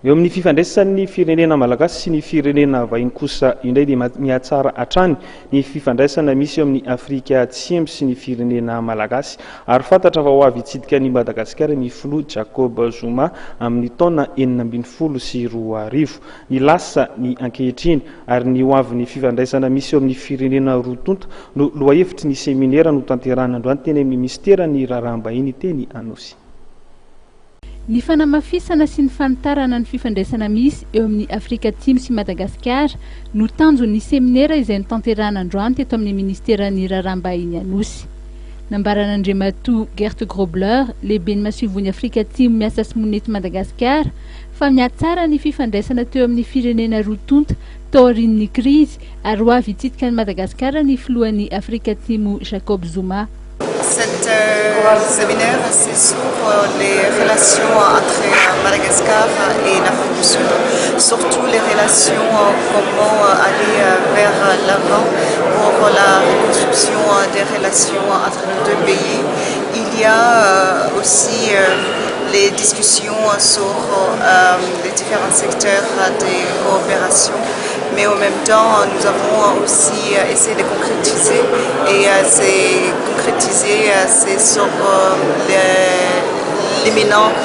Eo amin'ny fifandraisan'ny firenena malagasy sy ny firenena vahiny kosa indray dia mihatsara hatrany ny fifandraisana misy eo amin'ny Afrika Atsimo sy ny firenena malagasy ary fantatra fa ho avy hitsidika ny Madagasikara ny filoha Jacob Zuma amin'ny taona 1992 ny lasa ny ankehitriny ary ny ho avy ny fifandraisana misy eo amin'ny firenena roa tonta no lohahevitry ny seminaira no tanterahana androany teny amin'ny ministeran'ny raharaham-bahiny teny Anosy. Ny fanamafisana sy ny fanitarana ny fifandraisana misy eo amin'ny Afrika Atsimo sy Madagasikara no tanjon'ny seminaira izay notanterahana androany teto amin'ny ministeran'ny raharaham-bahiny Anosy. Nambaran'Andriamatoa Gert Grobler, lehiben'ny masivon'ny Afrika Atsimo miasa sy monety Madagasikara, fa mihatsara ny fifandraisana teo amin'ny firenena roa tonta tao aorian'ny krizy ary ho avy hitsidika ny Madagasikara ny filohan'ny Afrika Atsimo Jacob Zuma. Cet séminaire, c'est sur les relations entre Madagascar et l'Afrique du Sud, surtout les relations, comment aller vers l'avant pour la reconstruction des relations entre nos deux pays. Il y a aussi les discussions sur les différents secteurs des coopérations. Mais en même temps, nous avons aussi essayé de concrétiser et c'est concrétisé, c'est sur l'imminente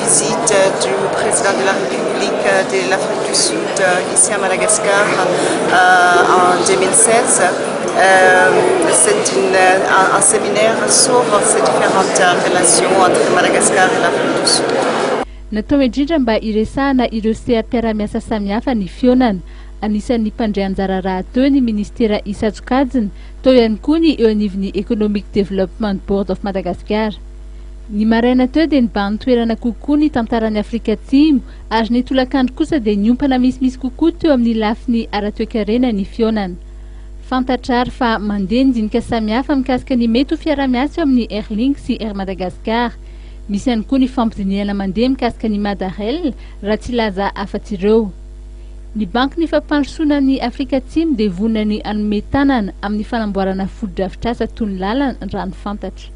visite du président de la République de l'Afrique du Sud ici à Madagascar en 2016. C'est un séminaire sur ces différentes relations entre Madagascar et l'Afrique du Sud. Natao indrindra mba iresahana ireo seharam-piaramiasa samihafa ny fionana. Anisan'ny mpandray anjara raha teo ny ministera Isadzokajiny, tao ihany koa ny eo anivon'ny Economic Development Board of Madagascar. Ny maraina teo dia nibany toerana kokoa ny tantaran'ny Afrika Atsimo ary ny tolakandro kosa dia niompana misimisy kokoa teo amin'ny lafiny ara-toekarena ny fionana. Fantatrary fa mandeha ndinika samihafa mikasika ny mety ho fiaramiasa eo amin'ny Air Link sy Air Madagascar. Misy ihany koa ny fampidiniana mandeha mikasika ny Madarel raha tsy laza afa-tsy ireo. Ny banky ny fampandrosoana ny Afrika Atsimo dia vonona ny anome tanana amin'ny fanamboarana foto-drafitr'asa toy ny lalana raha ny fantatra.